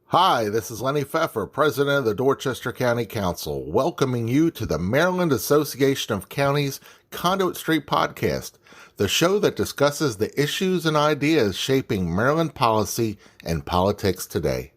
Hi, this is Lenny Pfeffer, President of the Dorchester County Council, welcoming you to the Maryland Association of Counties Conduit Street Podcast, the show that discusses the issues and ideas shaping Maryland policy and politics today.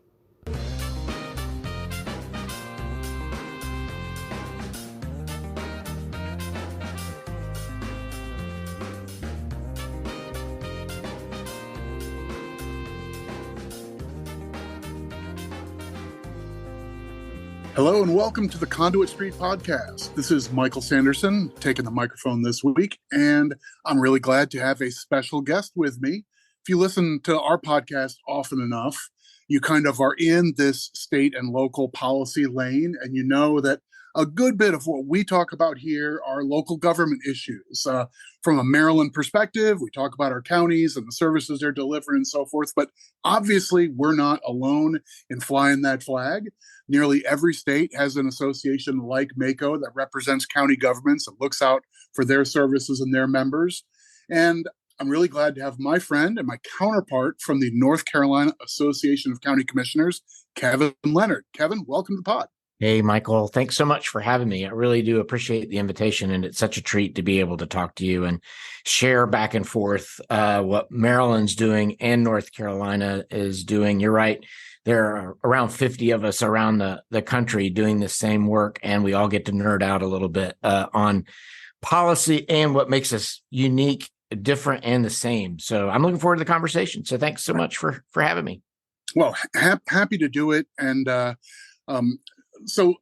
Hello and welcome to the Conduit Street Podcast. This is Michael Sanderson taking the microphone this week, and I'm really glad to have a special guest with me. If you listen to our podcast often enough, you kind of are in this state and local policy lane, and you know that a good bit of what we talk about here are local government issues. From a Maryland perspective, we talk about our counties and the services they're delivering and so forth, but obviously we're not alone in flying that flag. Nearly every state has an association like MACo that represents county governments and looks out for their services and their members. And I'm really glad to have my friend and my counterpart from the North Carolina Association of County Commissioners, Kevin Leonard. Kevin, welcome to the pod. Hey, Michael, thanks so much for having me. I really do appreciate the invitation, and it's such a treat to be able to talk to you and share back and forth what Maryland's doing and North Carolina is doing. You're right. There are around 50 of us around the country doing the same work, and we all get to nerd out a little bit on policy and what makes us unique, different, and the same. So I'm looking forward to the conversation. So thanks so much for having me. Well, happy to do it. And so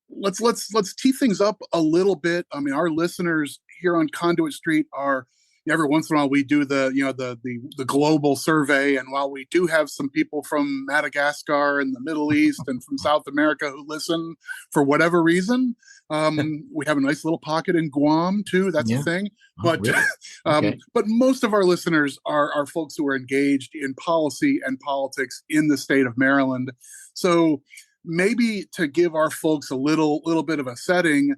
let's tee things up a little bit. I mean, our listeners here on Conduit Street are, every once in a while we do the global survey, and while we do have some people from Madagascar and the Middle East and from South America who listen for whatever reason, we have a nice little pocket in Guam too. That's a thing. But really? Okay. But most of our listeners are folks who are engaged in policy and politics in the state of Maryland. So maybe to give our folks a little bit of a setting,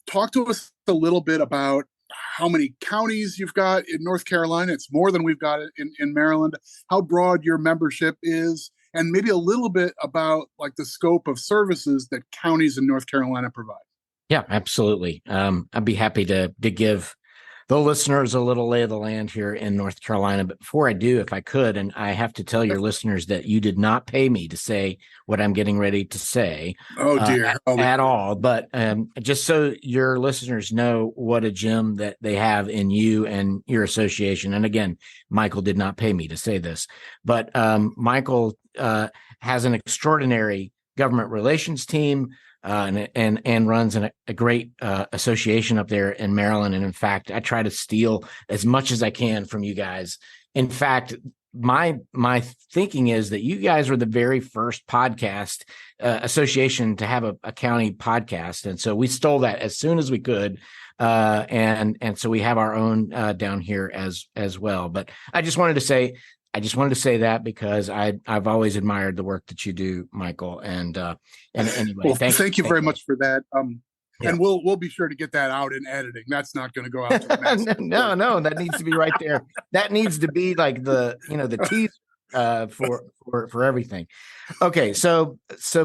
talk to us a little bit about how many counties you've got in North Carolina. It's more than we've got in Maryland. How broad your membership is, and maybe a little bit about like the scope of services that counties in North Carolina provide. Yeah, absolutely. I'd be happy to give the listeners a little lay of the land here in North Carolina. But before I do, if I could, and I have to tell your listeners that you did not pay me to say what I'm getting ready to say. Oh, dear. At all. But just so your listeners know what a gem that they have in you and your association. And again, Michael did not pay me to say this, but Michael has an extraordinary government relations team. And runs a great association up there in Maryland. And in fact, I try to steal as much as I can from you guys. In fact, my thinking is that you guys were the very first podcast association to have a county podcast. And so we stole that as soon as we could. And so we have our own down here as well. But I just wanted to say that because I've always admired the work that you do, Michael. And anyway, well, thank you very much for that. And we'll be sure to get that out in editing. That's not going to go out to the masses. No, that needs to be right there. That needs to be like the teaser for everything. Okay, so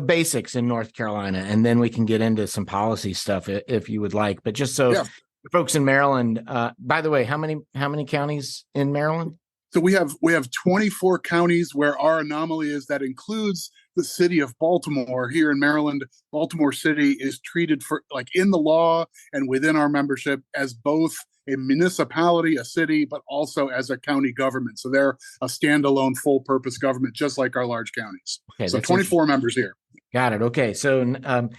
basics in North Carolina, and then we can get into some policy stuff if you would like. But just so folks in Maryland, by the way, how many counties in Maryland? So we have 24 counties where our anomaly is that includes the city of Baltimore. Here in Maryland, Baltimore City is treated for like in the law and within our membership as both a municipality, a city, but also as a county government. So they're a standalone full purpose government, just like our large counties. Okay, so 24 members here. Got it. Okay. So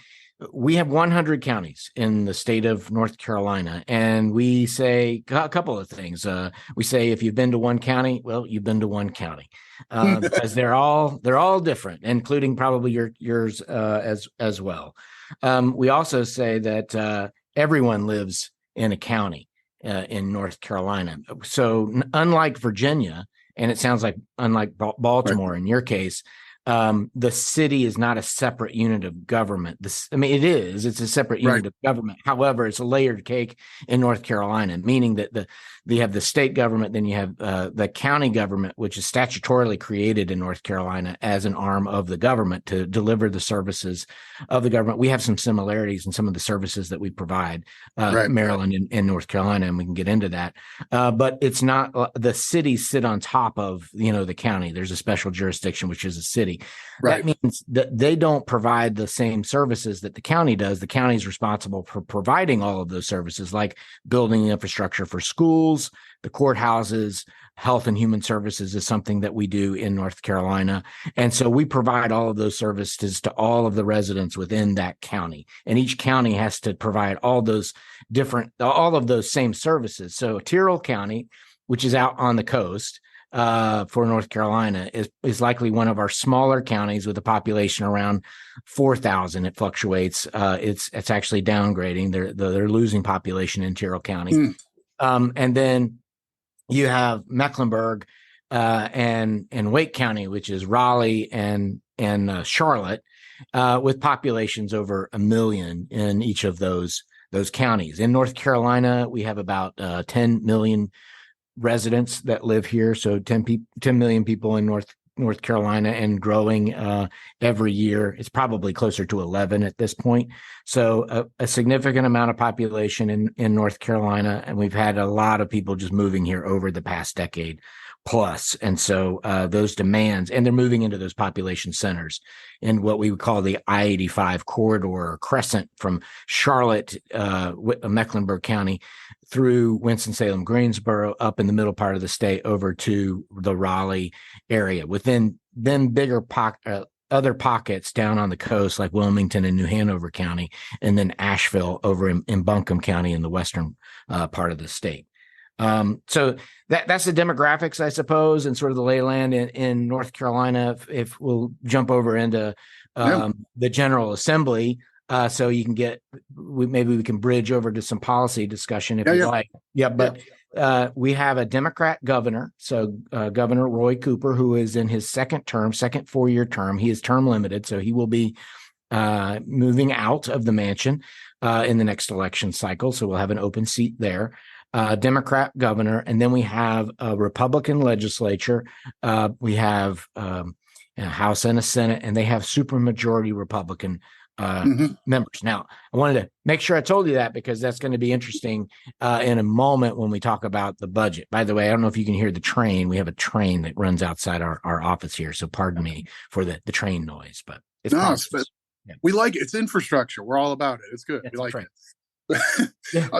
we have 100 counties in the state of North Carolina, and we say a couple of things. We say if you've been to one county, well, you've been to one county, because they're all different, including probably yours as well. We also say that everyone lives in a county in North Carolina. So unlike Virginia, and it sounds like unlike Baltimore in your case, the city is not a separate unit of government. It is. It's a separate unit of government. However, it's a layered cake in North Carolina, meaning that you have the state government, then you have the county government, which is statutorily created in North Carolina as an arm of the government to deliver the services of the government. We have some similarities in some of the services that we provide, Maryland and North Carolina, and we can get into that. But it's not the cities sit on top of the county. There's a special jurisdiction, which is a city. That means that they don't provide the same services that the county does. The county is responsible for providing all of those services, like building infrastructure for schools, the courthouses. Health and Human Services is something that we do in North Carolina. And so we provide all of those services to all of the residents within that county. And each county has to provide all of those same services. So Tyrrell County, which is out on the coast for North Carolina, is likely one of our smaller counties with a population around 4,000. It fluctuates. It's actually downgrading. They're losing population in Tyrrell County. And then you have Mecklenburg and Wake County, which is Raleigh and Charlotte, with populations over 1 million in each of those counties. In North Carolina, we have about 10 million residents that live here, so 10 million people in North Carolina, and growing every year. It's probably closer to 11 at this point. So a significant amount of population in North Carolina, and we've had a lot of people just moving here over the past decade plus. And so those demands, and they're moving into those population centers in what we would call the I-85 corridor or crescent from Charlotte, Mecklenburg County, through Winston-Salem, Greensboro, up in the middle part of the state over to the Raleigh area. Within then bigger other pockets down on the coast, like Wilmington and New Hanover County, and then Asheville over in Buncombe County in the western part of the state. So that's the demographics, I suppose, and sort of the lay of land in North Carolina. If we'll jump over into the General Assembly, so you can maybe we can bridge over to some policy discussion if you like. We have a Democrat governor, so Governor Roy Cooper, who is in his second 4-year term. He is term limited, so he will be moving out of the mansion in the next election cycle. So we'll have an open seat there. Democrat governor, and then we have a Republican legislature. We have a House and a Senate, and they have supermajority Republican members. Now, I wanted to make sure I told you that because that's going to be interesting in a moment when we talk about the budget. By the way, I don't know if you can hear the train. We have a train that runs outside our office here, so pardon me for the train noise, but it's we like it. It's infrastructure. We're all about it. It's good. We like it.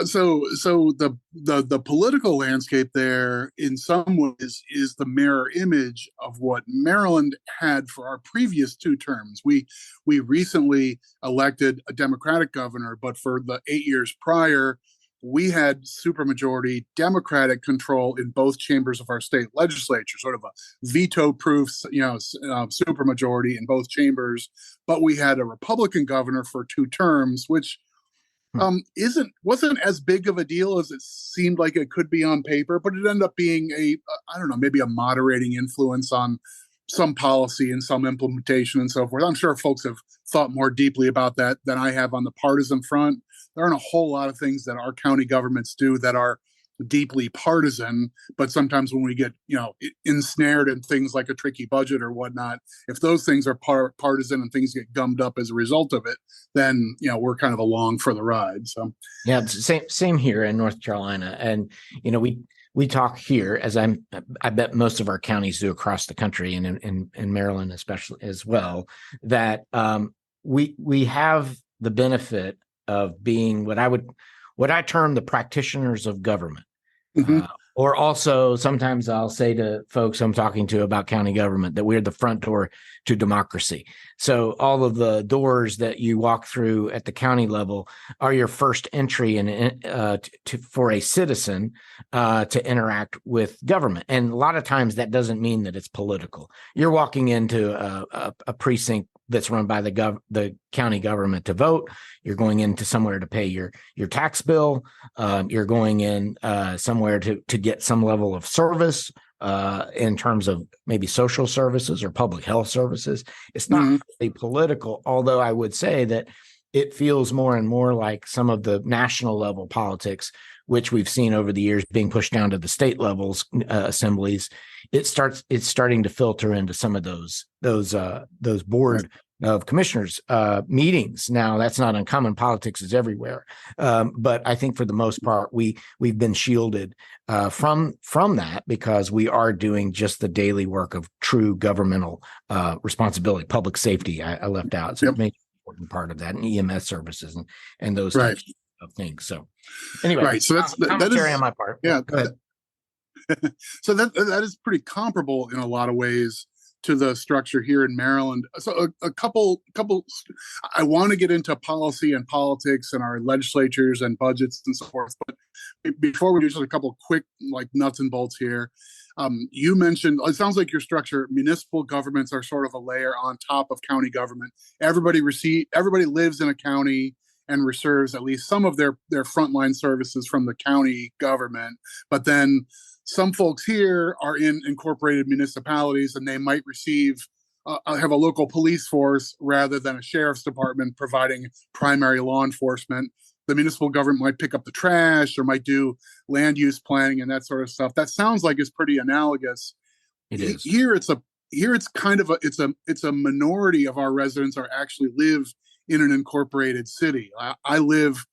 So the political landscape there in some ways is the mirror image of what Maryland had for our previous 2 terms. We recently elected a Democratic governor, but for the 8 years prior, we had supermajority Democratic control in both chambers of our state legislature, sort of a veto-proof, supermajority in both chambers. But we had a Republican governor for 2 terms, which wasn't as big of a deal as it seemed like it could be on paper, but it ended up being maybe a moderating influence on some policy and some implementation and so forth. I'm sure folks have thought more deeply about that than I have on the partisan front. There aren't a whole lot of things that our county governments do that are deeply partisan, but sometimes when we get ensnared in things like a tricky budget or whatnot, if those things are partisan and things get gummed up as a result of it, then we're kind of along for the ride. So same here in North Carolina, and we talk here, as I bet most of our counties do across the country, and in Maryland especially as well, that we have the benefit of being what I term the practitioners of government. Or also sometimes I'll say to folks I'm talking to about county government that we're the front door to democracy. So all of the doors that you walk through at the county level are your first entry for a citizen to interact with government. And a lot of times that doesn't mean that it's political. You're walking into a precinct that's run by the county government to vote. You're going into somewhere to pay your tax bill. You're going in somewhere to get some level of service in terms of maybe social services or public health services. It's not really political, although I would say that it feels more and more like some of the national level politics, which we've seen over the years being pushed down to the state levels, assemblies. It's starting to filter into some of those board of commissioners meetings. Now, that's not uncommon. Politics is everywhere, but I think for the most part, we've been shielded from that because we are doing just the daily work of true governmental responsibility. Public safety I left out. It's a major important part of that, and EMS services and those types of things. So anyway, so that's commentary on my part. Yeah. Go ahead. So that is pretty comparable in a lot of ways to the structure here in Maryland. So a couple, I want to get into policy and politics and our legislatures and budgets and so forth. But before we do, just a couple quick like nuts and bolts here. You mentioned, it sounds like your structure, municipal governments are sort of a layer on top of county government. Everybody lives in a county and receives at least some of their frontline services from the county government. But then some folks here are in incorporated municipalities, and they might have a local police force rather than a sheriff's department providing primary law enforcement. The municipal government might pick up the trash or might do land use planning and that sort of stuff. That sounds like it's pretty analogous. It is. Here it's kind of a minority of our residents are actually live in an incorporated city. I live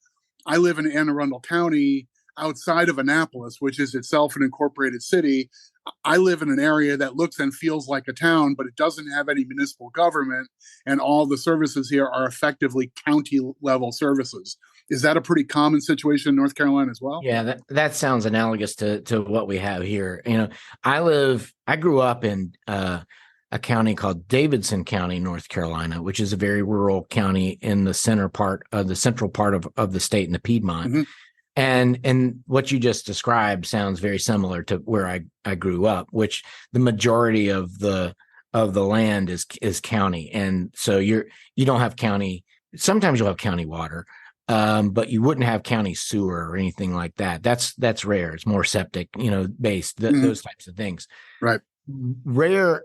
in Anne Arundel County, outside of Annapolis, which is itself an incorporated city. I live in an area that looks and feels like a town, but it doesn't have any municipal government, and all the services here are effectively county level services. Is that a pretty common situation in North Carolina as well? Yeah, that sounds analogous to what we have here. I grew up in a county called Davidson County, North Carolina, which is a very rural county in the central part of the state in the Piedmont. Mm-hmm. And what you just described sounds very similar to where I grew up, which the majority of the land is county. And so you don't have county. Sometimes you'll have county water, but you wouldn't have county sewer or anything like that. That's rare. It's more septic, based, those types of things. Right. Rare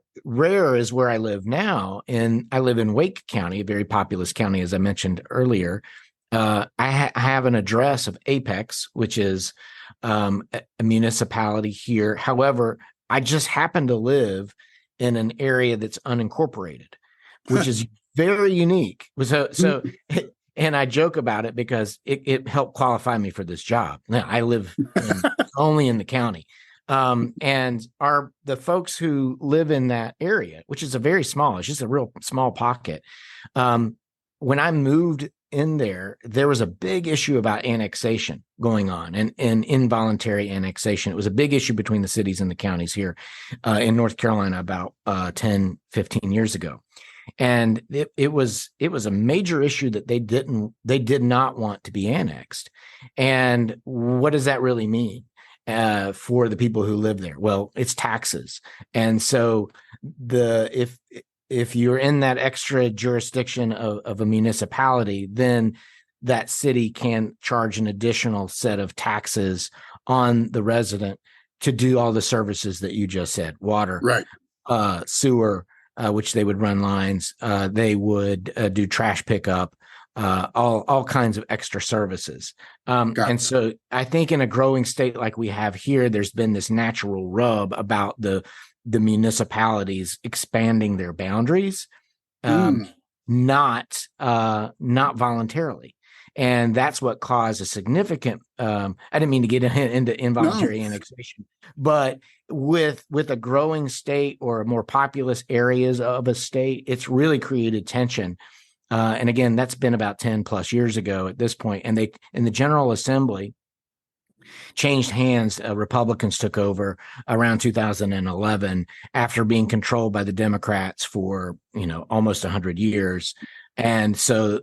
is where I live now. And I live in Wake County, a very populous county, as I mentioned earlier. I have an address of Apex, which is a municipality here. However, I just happen to live in an area that's unincorporated, which is very unique. So, and I joke about it because it helped qualify me for this job. Now, I live only in the county. And the folks who live in that area, which is it's just a real small pocket. When I moved in there was a big issue about annexation going on and involuntary annexation. It was a big issue between the cities and the counties here in North Carolina about 10, 15 years ago. And it was a major issue that they did not want to be annexed. And what does that really mean for the people who live there? Well, it's taxes. And so if you're in that extra jurisdiction of a municipality, then that city can charge an additional set of taxes on the resident to do all the services that you just said, water, right, sewer, which they would run lines. They would do trash pickup, all kinds of extra services. And so I think in a growing state like we have here, there's been this natural rub about the municipalities expanding their boundaries, not voluntarily. And that's what caused a significant, I didn't mean to get into involuntary annexation, but with a growing state or more populous areas of a state, it's really created tension. And again, that's been about 10 plus years ago at this point. And they, in the General Assembly, changed hands. Republicans took over around 2011 after being controlled by the Democrats for almost 100 years. And so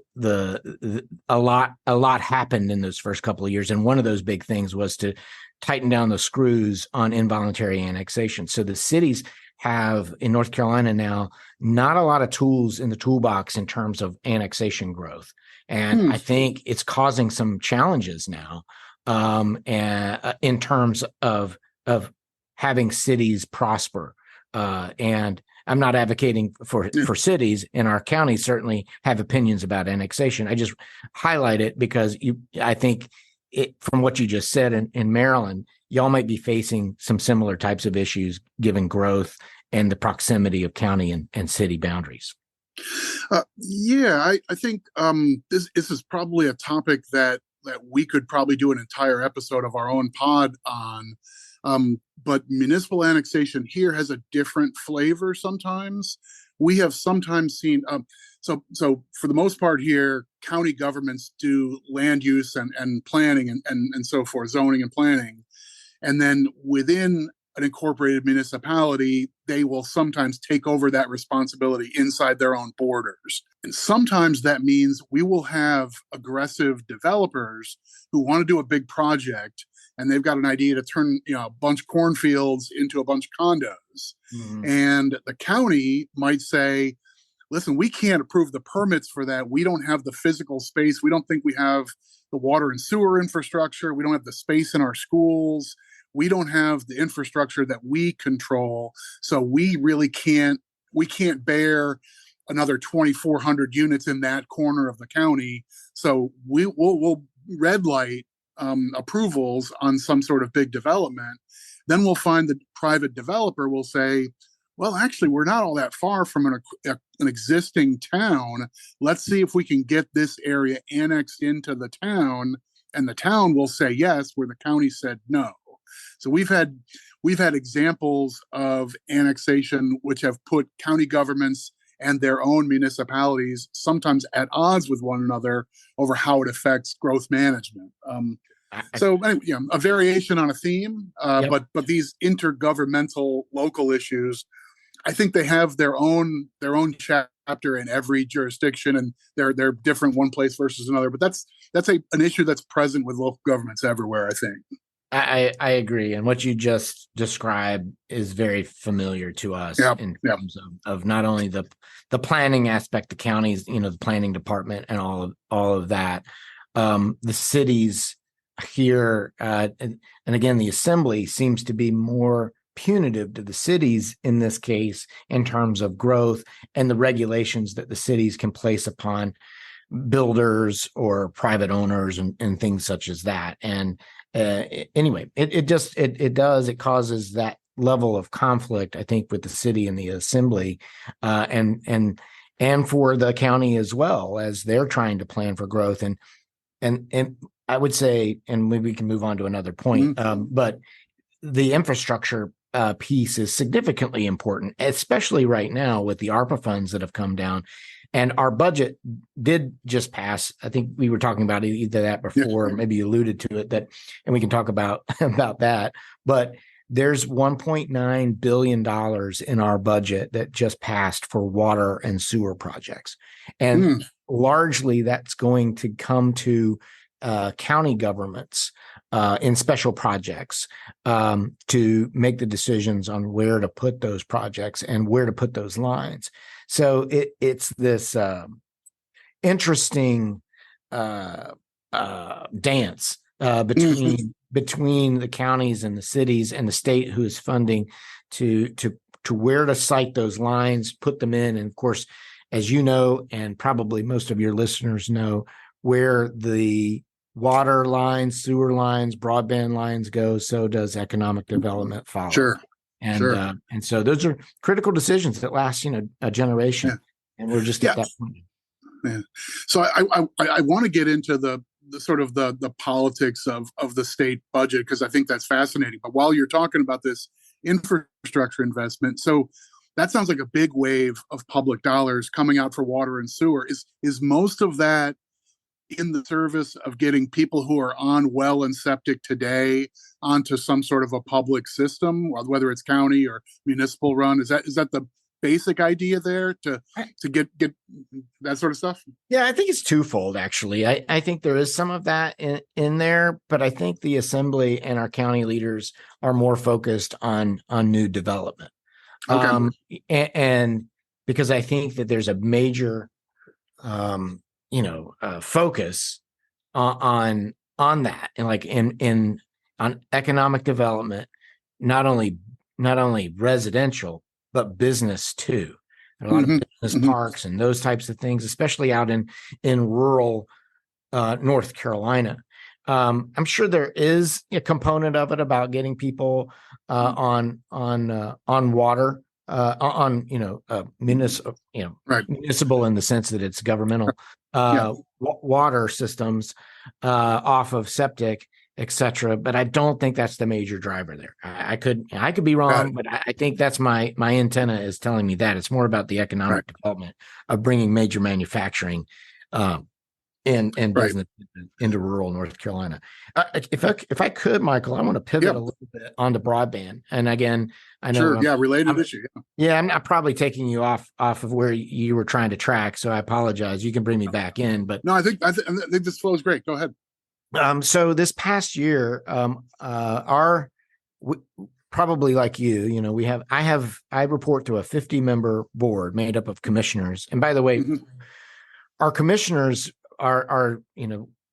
a lot happened in those first couple of years. And one of those big things was to tighten down the screws on involuntary annexation. So the cities have in North Carolina now not a lot of tools in the toolbox in terms of annexation growth. And I think it's causing some challenges now. And in terms of having cities prosper. And I'm not advocating for cities, and our counties certainly have opinions about annexation. I just highlight it because I think from what you just said in Maryland, y'all might be facing some similar types of issues given growth and the proximity of county and city boundaries. I think this is probably a topic that we could probably do an entire episode of our own pod on. But municipal annexation here has a different flavor sometimes. We have sometimes seen, so for the most part here, county governments do land use and planning and so forth, zoning and planning. And then within an incorporated municipality, they will sometimes take over that responsibility inside their own borders. And sometimes that means we will have aggressive developers who want to do a big project, and they've got an idea to turn a bunch of cornfields into a bunch of condos. Mm-hmm. And the county might say, listen, we can't approve the permits for that. We don't have the physical space. We don't think we have the water and sewer infrastructure. We don't have the space in our schools. We don't have the infrastructure that we control. So we really can't bear another 2,400 units in that corner of the county. So we'll red light approvals on some sort of big development. Then we'll find the private developer will say, well, actually, we're not all that far from an existing town. Let's see if we can get this area annexed into the town. And the town will say yes, where the county said no. So we've had examples of annexation which have put county governments and their own municipalities sometimes at odds with one another over how it affects growth management. So anyway, a variation on a theme, yep. but these intergovernmental local issues, I think they have their own chapter in every jurisdiction, and they're different one place versus another. But that's an issue that's present with local governments everywhere, I think. I agree. And what you just described is very familiar to us in terms of not only the planning aspect, the counties, the planning department and all of that. The cities here, and again, the assembly seems to be more punitive to the cities in this case in terms of growth and the regulations that the cities can place upon builders or private owners and things such as that. And anyway, it causes that level of conflict, I think, with the city and the assembly, and for the county as well as they're trying to plan for growth. And I would say, and maybe we can move on to another point, but the infrastructure piece is significantly important, especially right now with the ARPA funds that have come down. And our budget did just pass. I think we were talking about either that before, maybe you alluded to it, and we can talk about that. But there's $1.9 billion in our budget that just passed for water and sewer projects. And largely that's going to come to county governments in special projects to make the decisions on where to put those projects and where to put those lines. So it's this interesting dance between the counties and the cities and the state who is funding to where to site those lines, put them in. And of course, as you know, and probably most of your listeners know, where the water lines, sewer lines, broadband lines go, so does economic development follow. Sure. And so those are critical decisions that last, a generation, and we're just at that point. Yeah. So I want to get into the sort of the politics of the state budget, because I think that's fascinating. But while you're talking about this infrastructure investment, so that sounds like a big wave of public dollars coming out for water and sewer. Is most of that in the service of getting people who are on well and septic today onto some sort of a public system, whether it's county or municipal run? Is that the basic idea there to get that sort of stuff? Yeah, I think it's twofold, actually. I think there is some of that in there, but I think the assembly and our county leaders are more focused on new development. Okay. And because I think that there's a major focus on that, and like on economic development, not only not only residential, but business too. There are a lot of business parks and those types of things, especially out in rural North Carolina. I'm sure there is a component of it about getting people on water, municipal, Right. municipal in the sense that it's governmental water systems off of septic, etc. But I don't think that's the major driver there. I could be wrong, but I think that's my antenna is telling me that it's more about the economic development of bringing major manufacturing and business into rural North Carolina. If I could, Michael, I want to pivot a little bit onto broadband. And again, I know, related issue. I'm not probably taking you off of where you were trying to track, so I apologize. You can bring me back in, but no, I think this flow is great. Go ahead. So this past year, probably like I report to a 50-member board made up of commissioners. And by the way, our commissioners are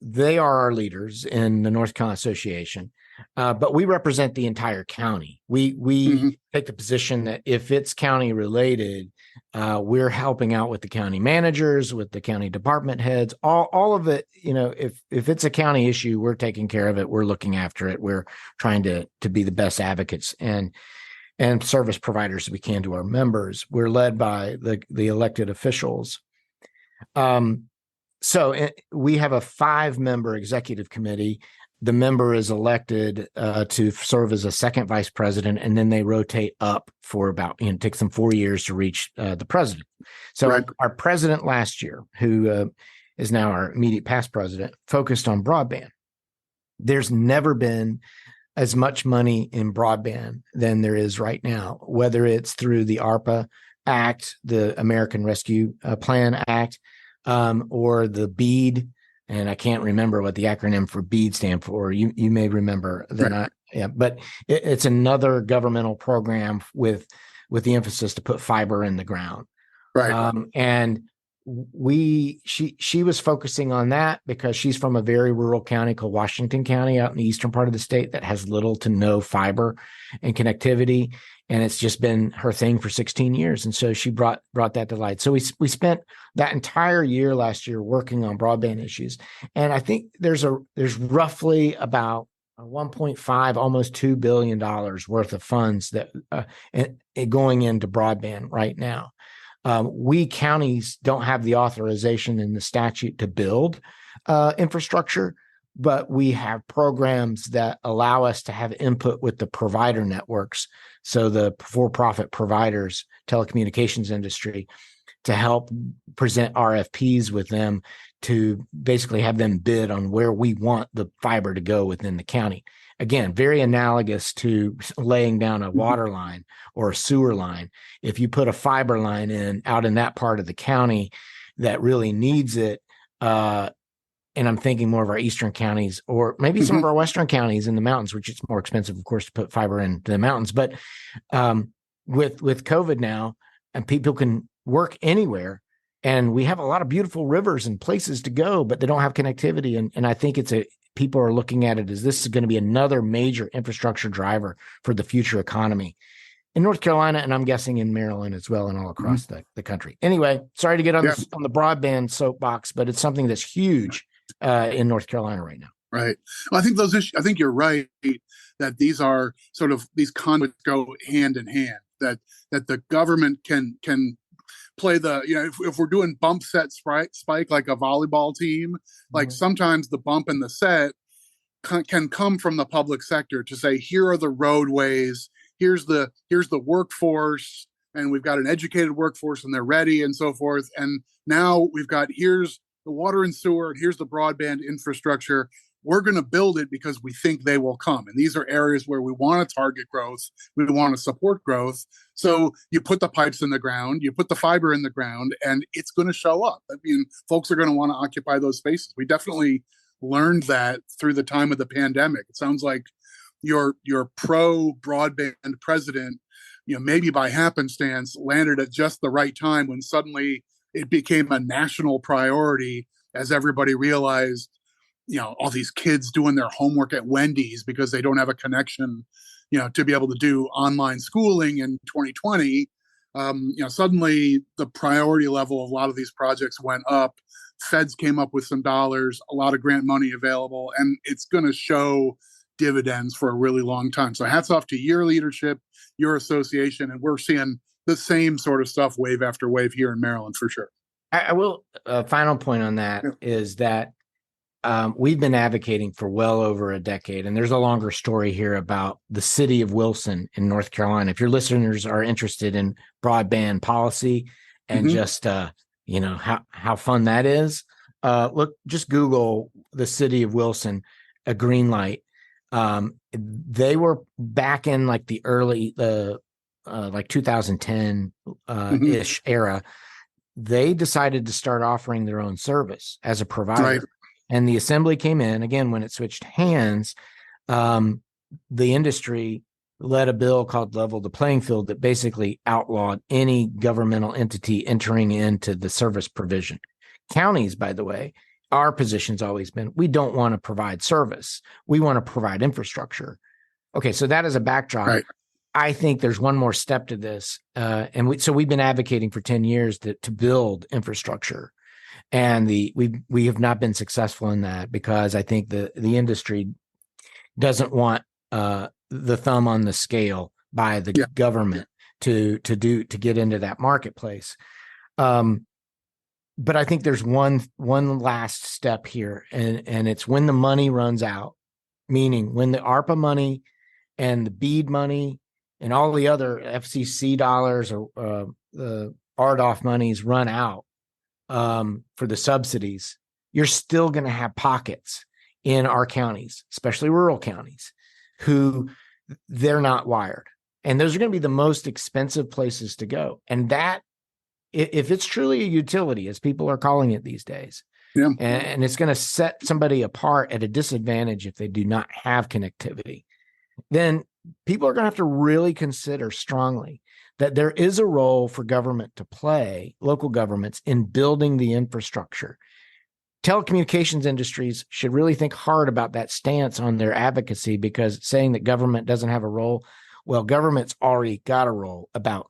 they are our leaders in the North Carolina Association, but we represent the entire county. We take the position that if it's county related, we're helping out with the county managers, with the county department heads, all of it. If it's a county issue, we're taking care of it. We're looking after it. We're trying to be the best advocates and service providers we can to our members. We're led by the elected officials. So we have a 5-member executive committee. The member is elected to serve as a second vice president, and then they rotate up for about, it takes them 4 years to reach the president. So our president last year, who is now our immediate past president, focused on broadband. There's never been as much money in broadband than there is right now, whether it's through the ARPA Act, the American Rescue Plan Act, or the BEAD, and I can't remember what the acronym for BEAD stand for. You may remember that. But it's another governmental program with the emphasis to put fiber in the ground. Right. And she was focusing on that because she's from a very rural county called Washington County out in the eastern part of the state that has little to no fiber and connectivity. And it's just been her thing for 16 years. And so she brought that to light. So we spent that entire year last year working on broadband issues. And I think there's roughly about 1.5, almost $2 billion worth of funds that going into broadband right now. We counties don't have the authorization in the statute to build infrastructure, but we have programs that allow us to have input with the provider networks. So the for-profit providers, telecommunications industry, to help present RFPs with them to basically have them bid on where we want the fiber to go within the county. Again, very analogous to laying down a water line or a sewer line. If you put a fiber line out in that part of the county that really needs it, and I'm thinking more of our eastern counties or maybe some of our western counties in the mountains, which it's more expensive, of course, to put fiber into the mountains. But with COVID now, and people can work anywhere, and we have a lot of beautiful rivers and places to go, but they don't have connectivity. And I think people are looking at it as this is going to be another major infrastructure driver for the future economy in North Carolina, and I'm guessing in Maryland as well, and all across the country. Anyway, sorry to get on the broadband soapbox, but it's something that's huge in North Carolina right now. Right. Well, I think those issues. I think you're right that these are sort of these conduits go hand in hand. That the government can play the if we're doing bump set spike like a volleyball team, like sometimes the bump and the set can come from the public sector to say, here are the roadways, here's the workforce, and we've got an educated workforce and they're ready and so forth. And now we've got here's the water and sewer, and here's the broadband infrastructure. We're going to build it because we think they will come. And these are areas where we want to target growth. We want to support growth. So you put the pipes in the ground, you put the fiber in the ground, and it's going to show up. I mean, folks are going to want to occupy those spaces. We definitely learned that through the time of the pandemic. It sounds like your pro broadband president, maybe by happenstance, landed at just the right time when suddenly it became a national priority as everybody realized, all these kids doing their homework at Wendy's because they don't have a connection, to be able to do online schooling in 2020, suddenly the priority level of a lot of these projects went up. Feds came up with some dollars, a lot of grant money available, and it's going to show dividends for a really long time. So hats off to your leadership, your association, and we're seeing the same sort of stuff wave after wave here in Maryland for sure. I will. Final point on that is that we've been advocating for well over a decade, and there's a longer story here about the city of Wilson in North Carolina. If your listeners are interested in broadband policy and just how fun that is, just Google the city of Wilson, a green light. They were back in like the early like 2010 ish era. They decided to start offering their own service as a provider. Right. And the assembly came in again when it switched hands. The industry led a bill called Level the Playing Field that basically outlawed any governmental entity entering into the service provision. Counties, by the way, our position's always been, we don't want to provide service. We want to provide infrastructure. Okay, so that is a backdrop. Right. I think there's one more step to this. So we've been advocating for 10 years to build infrastructure. And we have not been successful in that because I think the industry doesn't want the thumb on the scale by the government to get into that marketplace. But I think there's one last step here, and it's when the money runs out, meaning when the ARPA money and the BEAD money and all the other FCC dollars or the RDOF monies run out for the subsidies, you're still going to have pockets in our counties, especially rural counties, who they're not wired. And those are going to be the most expensive places to go. And that, if it's truly a utility, as people are calling it these days, and it's going to set somebody apart at a disadvantage if they do not have connectivity, then people are going to have to really consider strongly that there is a role for government to play, local governments, in building the infrastructure. Telecommunications industries should really think hard about that stance on their advocacy, because saying that government doesn't have a role, well, government's already got a role, about,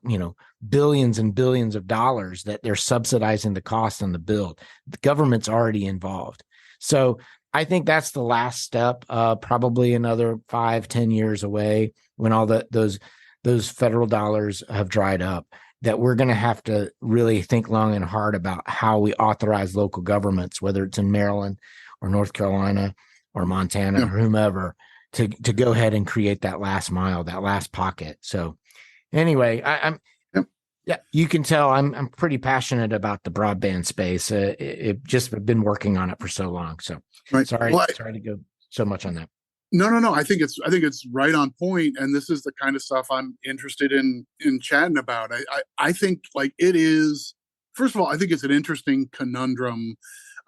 billions and billions of dollars that they're subsidizing the cost on the build. The government's already involved. So I think that's the last step, probably another 5-10 years away, when all those federal dollars have dried up, that we're going to have to really think long and hard about how we authorize local governments, whether it's in Maryland or North Carolina or Montana or whomever, to go ahead and create that last mile, that last pocket. So anyway, you can tell I'm pretty passionate about the broadband space. It just been working on it for so long. So sorry to go so much on that. No. I think it's right on point, and this is the kind of stuff I'm interested in chatting about. I think, like, it is. First of all, I think it's an interesting conundrum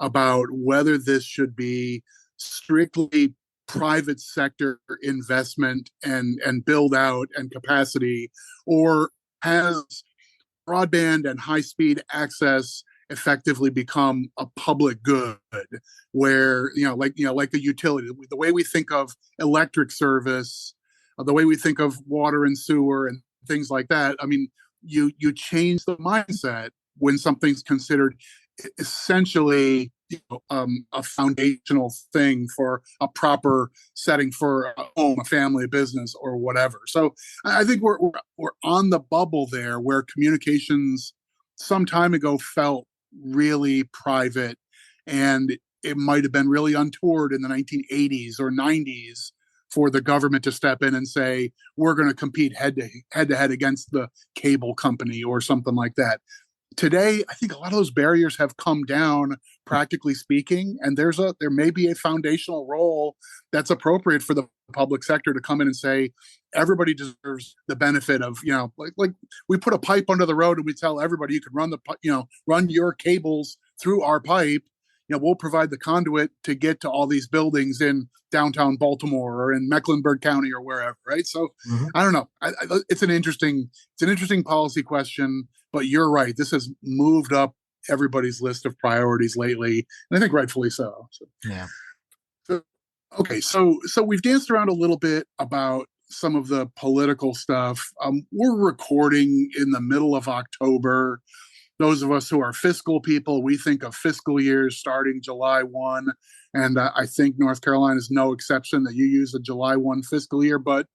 about whether this should be strictly private sector investment and build out and capacity, or has broadband and high speed access effectively become a public good, where like a utility, the way we think of electric service, the way we think of water and sewer and things like that. I mean, you change the mindset when something's considered essentially a foundational thing for a proper setting for a home, a family, a business, or whatever. So I think we're on the bubble there, where communications some time ago felt really private, and it might have been really untoward in the 1980s or 90s for the government to step in and say, we're going to compete head to head against the cable company or something like that. Today, I think a lot of those barriers have come down, practically speaking, and there may be a foundational role that's appropriate for the public sector to come in and say, everybody deserves the benefit of, like we put a pipe under the road and we tell everybody, you can run your cables through our pipe. We'll provide the conduit to get to all these buildings in downtown Baltimore or in Mecklenburg County or wherever, right? So I don't know. It's an interesting policy question, but you're right. This has moved up everybody's list of priorities lately, and I think rightfully so. Yeah. Okay, so we've danced around a little bit about some of the political stuff. We're recording in the middle of October. Those of us who are fiscal people, we think of fiscal years starting July 1. And I think North Carolina is no exception that you use a July 1 fiscal year. But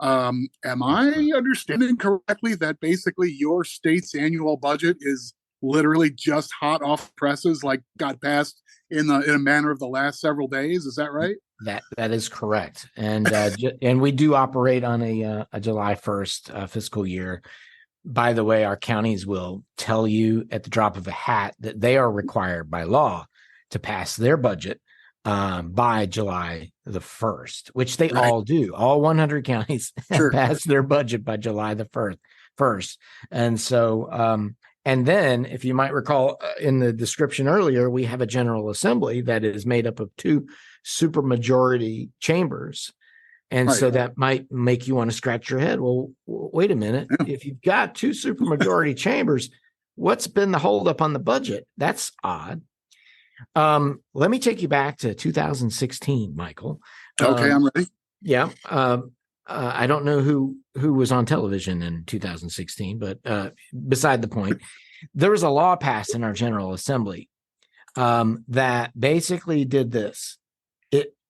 am I understanding correctly that basically your state's annual budget is literally just hot off presses, like got passed in a manner of the last several days? Is that right? That is correct. And and we do operate on a July 1st fiscal year. By the way, our counties will tell you at the drop of a hat that they are required by law to pass their budget by July the 1st, which they all do. All 100 counties pass their budget by July the 1st. And so, and then, if you might recall in the description earlier, we have a General Assembly that is made up of 2 supermajority chambers. And so that might make you want to scratch your head. Well, wait a minute. If you've got 2 supermajority chambers, what's been the holdup on the budget? That's odd. Let me take you back to 2016, Michael. Okay, I'm ready. Yeah. I don't know who was on television in 2016, but beside the point, there was a law passed in our General Assembly that basically did this.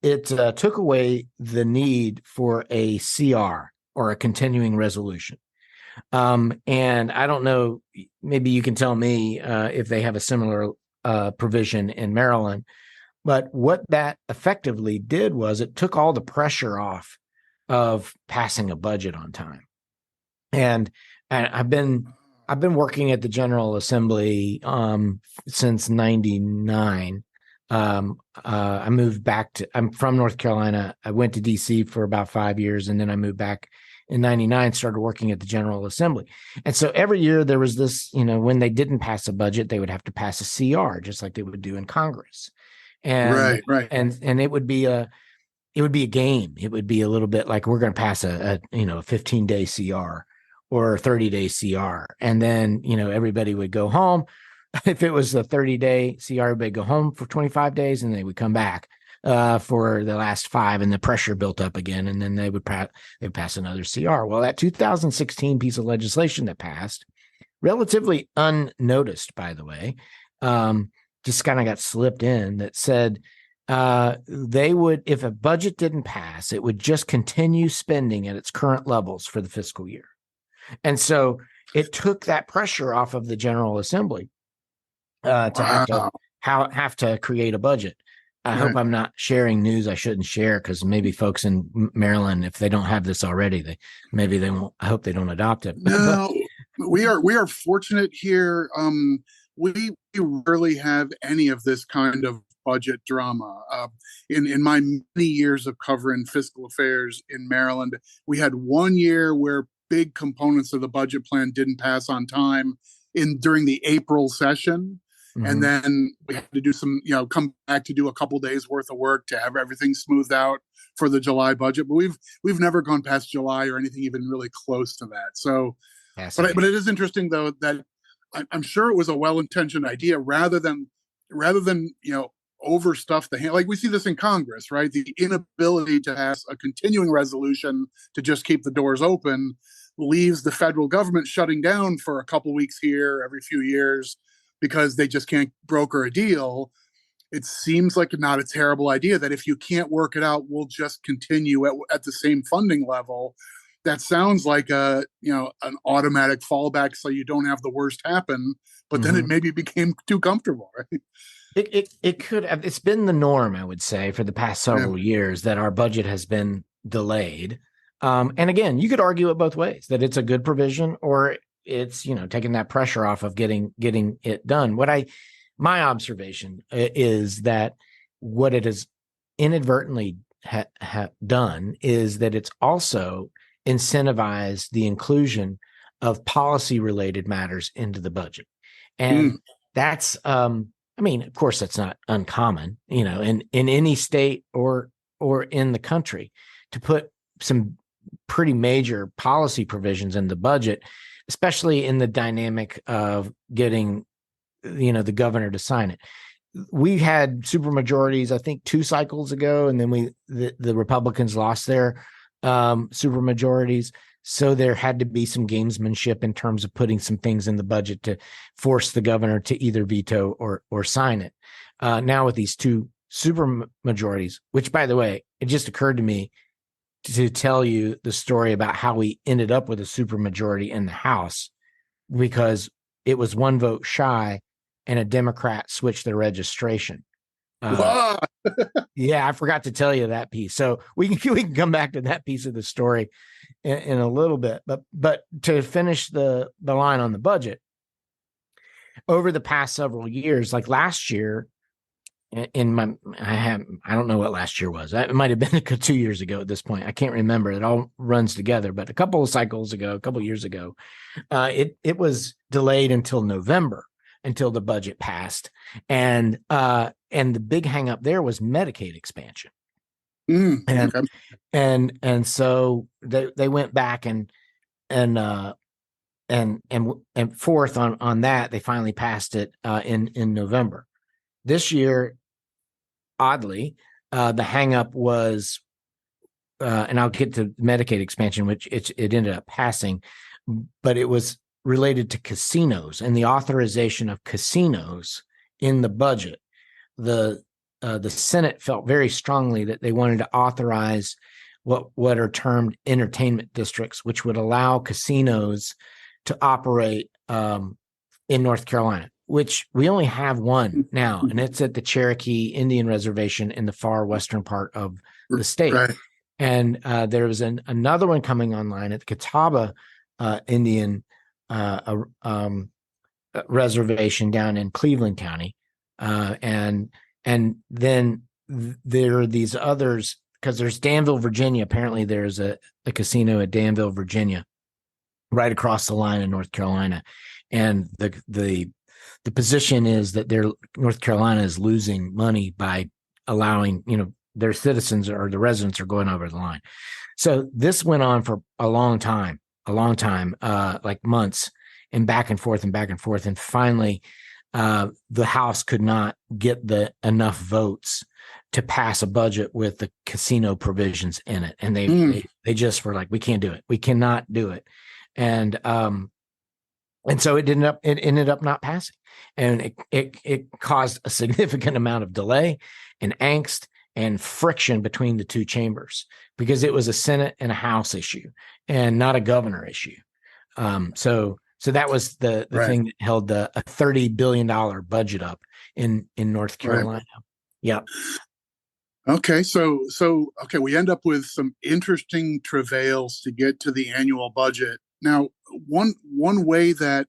It took away the need for a CR or a continuing resolution. And I don't know, maybe you can tell me if they have a similar provision in Maryland. But what that effectively did was it took all the pressure off of passing a budget on time. And I've been working at the General Assembly since '99. I moved back I'm from North Carolina. I went to DC for about 5 years, and then I moved back in '99, started working at the General Assembly. And so every year there was this, when they didn't pass a budget, they would have to pass a CR, just like they would do in Congress. And and it would be a game. It would be a little bit like we're going to pass a 15-day CR or a 30-day CR. And then, everybody would go home. If it was a 30-day CR, they'd go home for 25 days and they would come back for the last 5, and the pressure built up again. And then they would pass another CR. Well, that 2016 piece of legislation that passed, relatively unnoticed, by the way, just kind of got slipped in, that said they would, if a budget didn't pass, it would just continue spending at its current levels for the fiscal year. And so it took that pressure off of the General Assembly to have to create a budget. I hope I'm not sharing news I shouldn't share, because maybe folks in Maryland, if they don't have this already, they won't. I hope they don't adopt it. No, we are fortunate here. We rarely have any of this kind of budget drama. In my many years of covering fiscal affairs in Maryland, we had one year where big components of the budget plan didn't pass on time during the April session. And then we had to do some, come back to do a couple days worth of work to have everything smoothed out for the July budget. But we've never gone past July or anything even really close to that. So, but it is interesting though that I'm sure it was a well-intentioned idea rather than overstuff the hand. Like we see this in Congress, right? The inability to pass a continuing resolution to just keep the doors open leaves the federal government shutting down for a couple weeks here every few years, because they just can't broker a deal. It seems like not a terrible idea that if you can't work it out, we'll just continue at the same funding level. That sounds like an automatic fallback, so you don't have the worst happen. But then it maybe became too comfortable, right? It could have. It's been the norm, I would say, for the past several years that our budget has been delayed. And again, you could argue it both ways, that it's a good provision or it's, taking that pressure off of getting it done. My observation is that what it has inadvertently done is that it's also incentivized the inclusion of policy related matters into the budget. And that's, of course, that's not uncommon, in any state or in the country, to put some pretty major policy provisions in the budget, especially in the dynamic of getting, the governor to sign it. We had supermajorities, I think 2 cycles ago, and then the Republicans lost their supermajorities. So there had to be some gamesmanship in terms of putting some things in the budget to force the governor to either veto or sign it. Now with these two supermajorities, which, by the way, it just occurred to me to tell you the story about how we ended up with a supermajority in the House, because it was one vote shy and a Democrat switched their registration. Yeah, I forgot to tell you that piece. So we can come back to that piece of the story in a little bit. But to finish the line on the budget, over the past several years, like last year, I don't know what last year was. It might have been 2 years ago at this point. I can't remember. It all runs together. But a couple of years ago, it was delayed until November until the budget passed, and the big hang up there was Medicaid expansion. And so they went back and forth on that. They finally passed it in November. This year, oddly, the hang up was, and I'll get to Medicaid expansion, which it ended up passing, but it was related to casinos and the authorization of casinos in the budget. The Senate felt very strongly that they wanted to authorize what are termed entertainment districts, which would allow casinos to operate in North Carolina, which we only have one now, and it's at the Cherokee Indian Reservation in the far western part of the state. Right. And there was another one coming online at the Catawba Indian reservation down in Cleveland County, and then there are these others, because there's Danville, Virginia. Apparently, there's a casino at Danville, Virginia, right across the line in North Carolina, and the position is that North Carolina is losing money by allowing, their citizens or the residents are going over the line. So this went on for a long time, like months, and back and forth. And finally, the House could not get enough votes to pass a budget with the casino provisions in it. And they just were like, we can't do it. We cannot do it. And so it ended up not passing. And it caused a significant amount of delay and angst and friction between the two chambers, because it was a Senate and a House issue and not a governor issue. So that was the Right. thing that held a $30 billion budget up in North Carolina. Right. Yeah. Okay, so we end up with some interesting travails to get to the annual budget. Now, one way that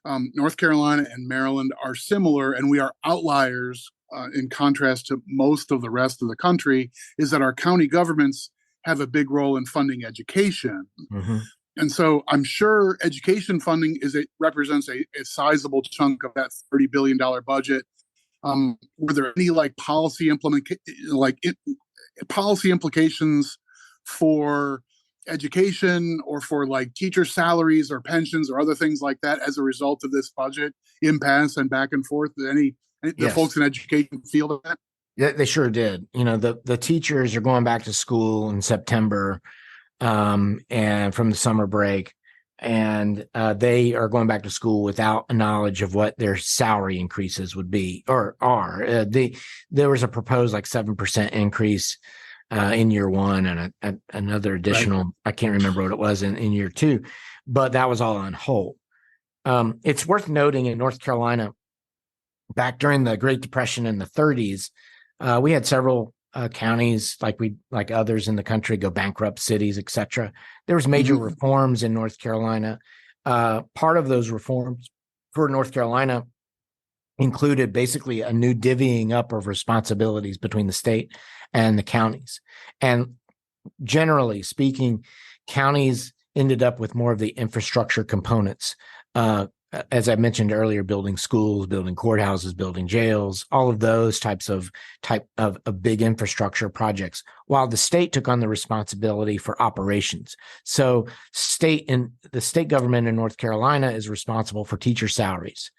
North Carolina and Maryland are similar, and we are outliers in contrast to most of the rest of the country, is that our county governments have a big role in funding education. Mm-hmm. And so I'm sure education funding represents a sizable chunk of that $30 billion budget. Were there any policy implications for education or for teacher salaries or pensions or other things like that as a result of this budget impasse and back and forth? Did the folks in education feel that? Yeah, they sure did. The teachers are going back to school in September, and from the summer break, and they are going back to school without a knowledge of what their salary increases would be or are. There was a proposed 7% increase in year one, and another additional, right. I can't remember what it was in year two, but that was all on hold. It's worth noting in North Carolina, back during the Great Depression in the 30s, we had several counties like others in the country go bankrupt, cities, etc. There was major mm-hmm. reforms in North Carolina. Part of those reforms for North Carolina included basically a new divvying up of responsibilities between the state and the counties. And generally speaking, counties ended up with more of the infrastructure components. As I mentioned earlier, building schools, building courthouses, building jails, all of those type of big infrastructure projects, while the state took on the responsibility for operations. So the state government in North Carolina is responsible for teacher salaries.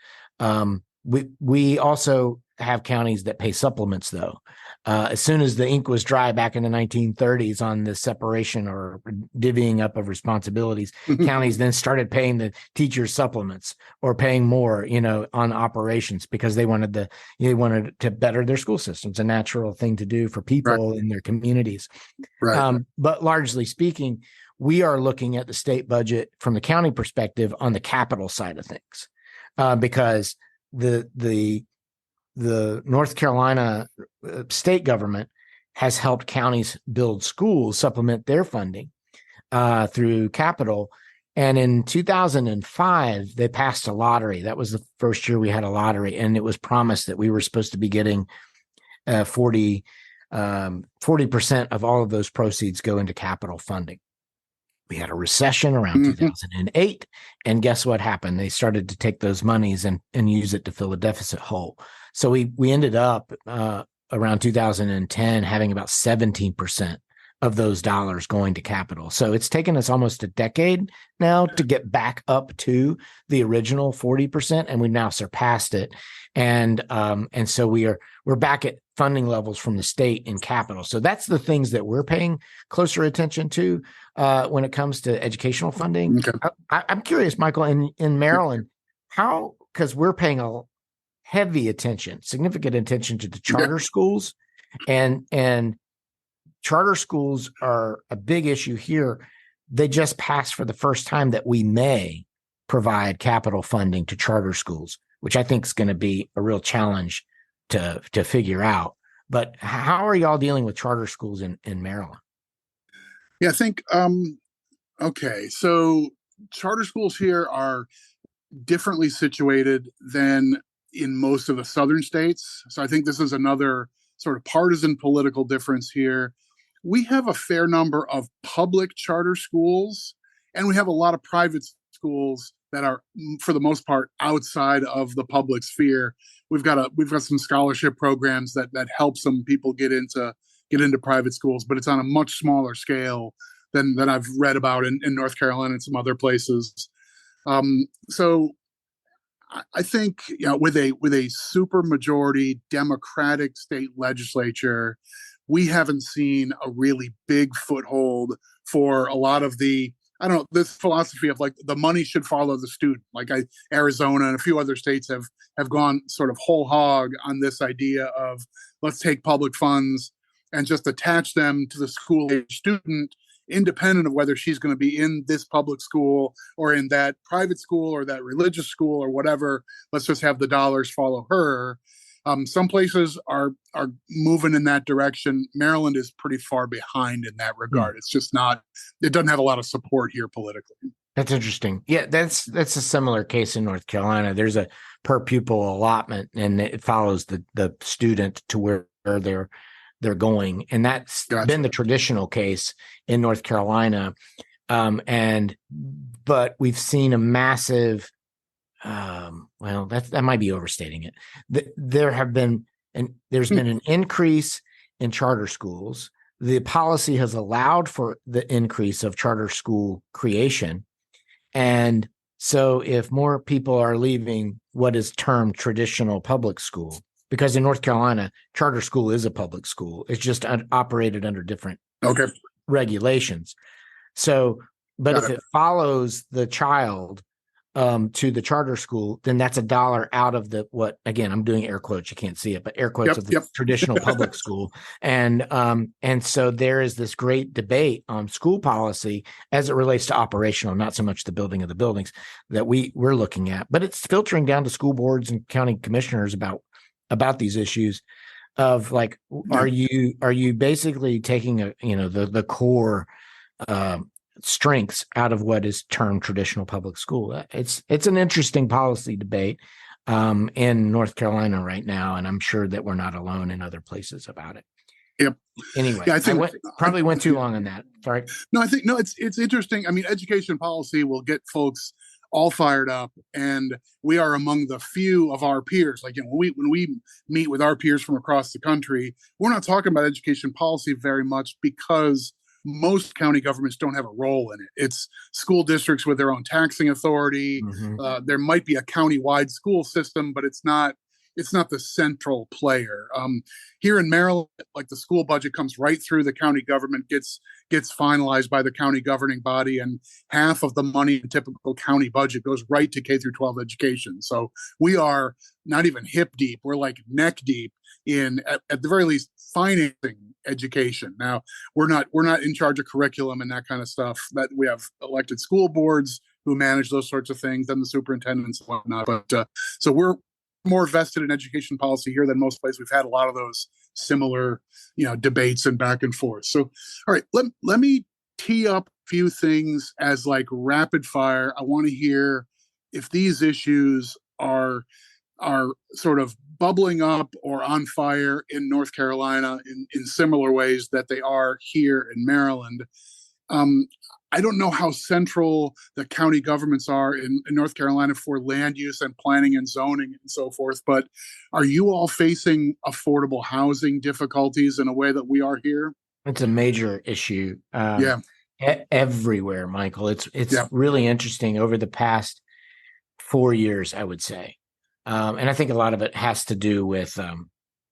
We also have counties that pay supplements, though. As soon as the ink was dry back in the 1930s on the separation or divvying up of responsibilities, counties then started paying the teachers supplements or paying more, on operations because they wanted to better their school systems, a natural thing to do for people in their communities. Right. But largely speaking, we are looking at the state budget from the county perspective on the capital side of things, because the North Carolina state government has helped counties build schools, supplement their funding through capital. And in 2005, they passed a lottery. That was the first year we had a lottery, and it was promised that we were supposed to be getting 40% of all of those proceeds go into capital funding. We had a recession around 2008, and guess what happened? They started to take those monies and use it to fill a deficit hole. So we ended up around 2010 having about 17% of those dollars going to capital. So it's taken us almost a decade now to get back up to the original 40%, and we've now surpassed it. And so we're back at funding levels from the state in capital. So that's the things that we're paying closer attention to when it comes to educational funding. Okay. I'm curious, Michael, in Maryland, how, because we're paying a heavy attention, significant attention to the charter schools, and charter schools are a big issue here. They just passed for the first time that we may provide capital funding to charter schools, which I think is going to be a real challenge to figure out. But how are y'all dealing with charter schools in Maryland? Yeah, I think, okay, so charter schools here are differently situated than in most of the southern states. So I think this is another sort of partisan political difference here. We have a fair number of public charter schools, and we have a lot of private schools that are, for the most part, outside of the public sphere. We've got some scholarship programs that help some people get into private schools, but it's on a much smaller scale than I've read about in North Carolina and some other places. So I think, with a super majority Democratic state legislature, we haven't seen a really big foothold for a lot of this philosophy of like the money should follow the student. Like Arizona and a few other states have gone sort of whole hog on this idea of let's take public funds and just attach them to the school age student, independent of whether she's going to be in this public school or in that private school or that religious school or whatever. Let's just have the dollars follow her. Some places are moving in that direction. Maryland is pretty far behind in that regard. It's just not, it doesn't have a lot of support here politically. That's interesting. Yeah, that's a similar case in North Carolina. There's a per pupil allotment, and it follows the student to where they're going. And that's been the traditional case in North Carolina. But we've seen a massive, that might be overstating it. There's been an increase in charter schools. The policy has allowed for the increase of charter school creation. And so if more people are leaving what is termed traditional public school, because in North Carolina, charter school is a public school. It's just operated under different regulations. So, but if it follows the child to the charter school, then that's $1 out of again, I'm doing air quotes, you can't see it, but air quotes of the traditional public school. And so there is this great debate on school policy as it relates to operational, not so much the building of the buildings that we're looking at, but it's filtering down to school boards and county commissioners about these issues of like, are you basically taking the core strengths out of what is termed traditional public school? It's an interesting policy debate in North Carolina right now, and I'm sure that we're not alone in other places about it. Yep. Anyway, I think I went too long on that. Sorry. No, it's interesting. I mean, education policy will get folks all fired up, and we are among the few of our peers. Like, when we meet with our peers from across the country, we're not talking about education policy very much because most county governments don't have a role in it. It's school districts with their own taxing authority. There might be a county-wide school system, but it's not it's not the central player. Here in Maryland, like the school budget comes right through the county government, gets finalized by the county governing body, and half of the money in typical county budget goes right to K through 12 education. So we are not even hip deep; we're like neck deep in, at the very least, financing education. Now, we're not in charge of curriculum and that kind of stuff. That we have elected school boards who manage those sorts of things, and the superintendents and whatnot. But so we're more vested in education policy here than most places. We've had a lot of those similar, debates and back and forth. So, all right, let me tee up a few things as like rapid fire. I want to hear if these issues are sort of bubbling up or on fire in North Carolina in similar ways that they are here in Maryland. I don't know how central the county governments are in North Carolina for land use and planning and zoning and so forth, but are you all facing affordable housing difficulties in a way that we are here? It's a major issue. Everywhere, Michael. It's really interesting over the past 4 years, I would say. And I think a lot of it has to do with,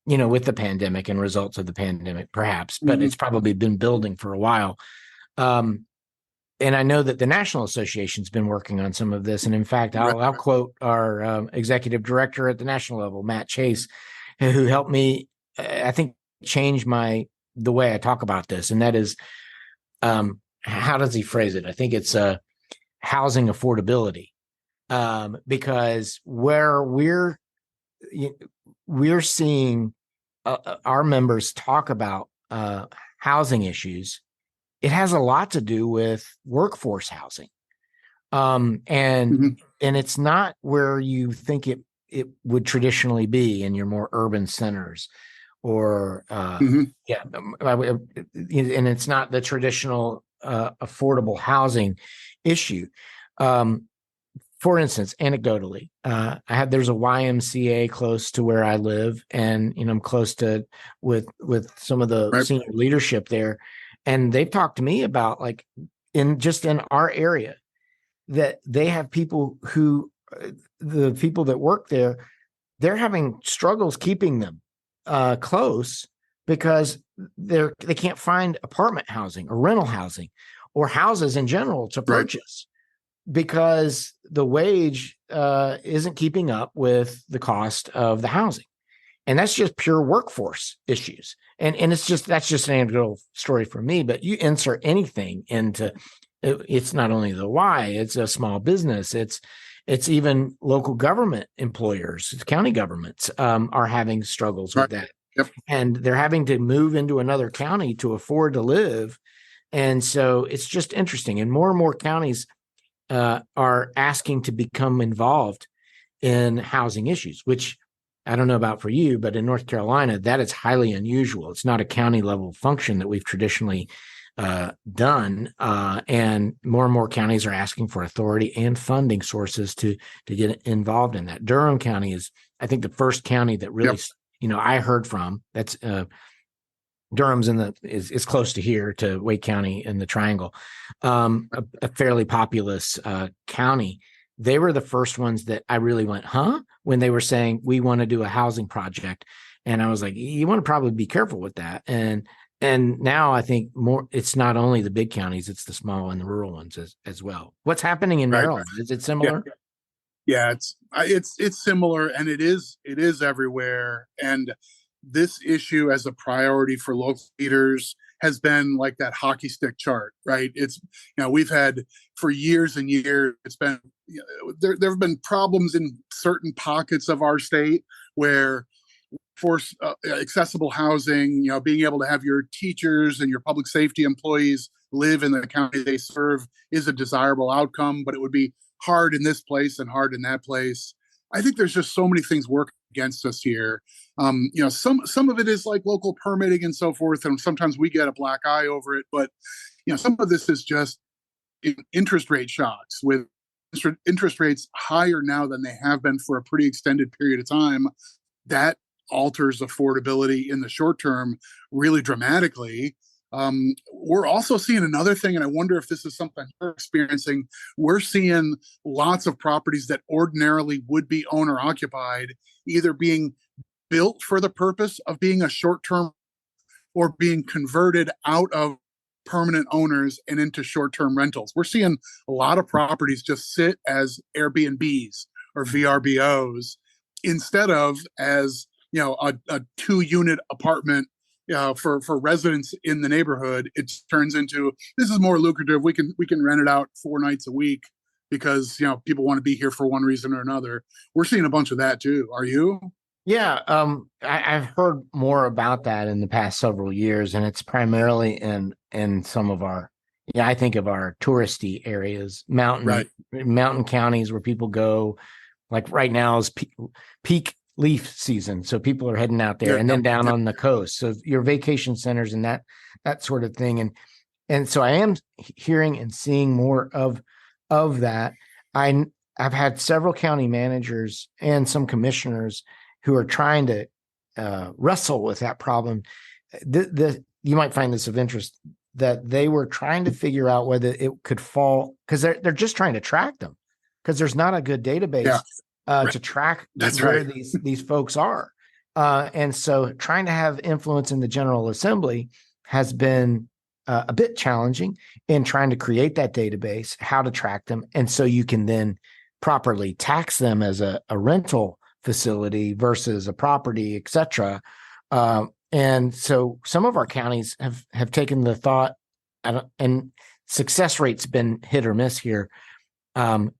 with the pandemic and results of the pandemic, perhaps, but it's probably been building for a while. And I know that the National Association's been working on some of this. And in fact, I'll quote our executive director at the national level, Matt Chase, who helped me, I think, change the way I talk about this. And that is, how does he phrase it? I think it's housing affordability. Because where we're seeing our members talk about housing issues, it has a lot to do with workforce housing, and it's not where you think it would traditionally be in your more urban centers, or and it's not the traditional affordable housing issue. For instance, anecdotally, there's a YMCA close to where I live, and I'm close to with some of the senior leadership there, and they've talked to me about, like, in our area, that they have people who, the people that work there, they're having struggles keeping them close because they can't find apartment housing or rental housing or houses in general to purchase. Because the wage isn't keeping up with the cost of the housing. And that's just pure workforce issues. And that's just an anecdotal story for me, but you insert anything into it's not only the why, it's a small business, it's even local government employers, county governments are having struggles with that. Yep. And they're having to move into another county to afford to live. And so it's just interesting. And more counties are asking to become involved in housing issues, which I don't know about for you, but in North Carolina, that is highly unusual. It's not a county level function that we've traditionally done. And more counties are asking for authority and funding sources to get involved in that. Durham County is, I think, the first county that really, I heard from. That's Durham's is close to here, to Wake County in the Triangle, a fairly populous county. They were the first ones that I really went, when they were saying, we want to do a housing project. And I was like, you want to probably be careful with that. And now I think it's not only the big counties, it's the small and the rural ones as well. What's happening in Maryland? Is it similar? Yeah, it's similar, and it is everywhere. And this issue as a priority for local leaders has been like that hockey stick chart, right? It's, we've had for years and years, it's been, there have been problems in certain pockets of our state where for accessible housing, being able to have your teachers and your public safety employees live in the county they serve is a desirable outcome, but it would be hard in this place and hard in that place. I think there's just so many things working against us here. Some of it is like local permitting and so forth, and sometimes we get a black eye over it. But some of this is just interest rate shocks, with interest rates higher now than they have been for a pretty extended period of time. That alters affordability in the short term really dramatically. We're also seeing another thing, and I wonder if this is something you're experiencing. We're seeing lots of properties that ordinarily would be owner occupied, either being built for the purpose of being a short-term or being converted out of permanent owners and into short-term rentals. We're seeing a lot of properties just sit as Airbnbs or VRBOs instead of as, a 2-unit apartment for residents in the neighborhood. It turns into, this is more lucrative. We can rent it out 4 nights a week because people want to be here for one reason or another. We're seeing a bunch of that too. Are you? Yeah, I've heard more about that in the past several years, and it's primarily in some of our, I think of our touristy areas, mountain counties where people go. Like right now is peak leaf season, so people are heading out there, and then down on the coast. So your vacation centers and that sort of thing, and so I am hearing and seeing more of that. I've had several county managers and some commissioners who are trying to wrestle with that problem. You might find this of interest, that they were trying to figure out whether it could fall, because they're just trying to track them, because there's not a good database to track where these folks are. And so trying to have influence in the General Assembly has been a bit challenging in trying to create that database, how to track them. And so you can then properly tax them as a rental facility versus a property, et cetera. And so some of our counties have taken the thought, and success rate's been hit or miss here, is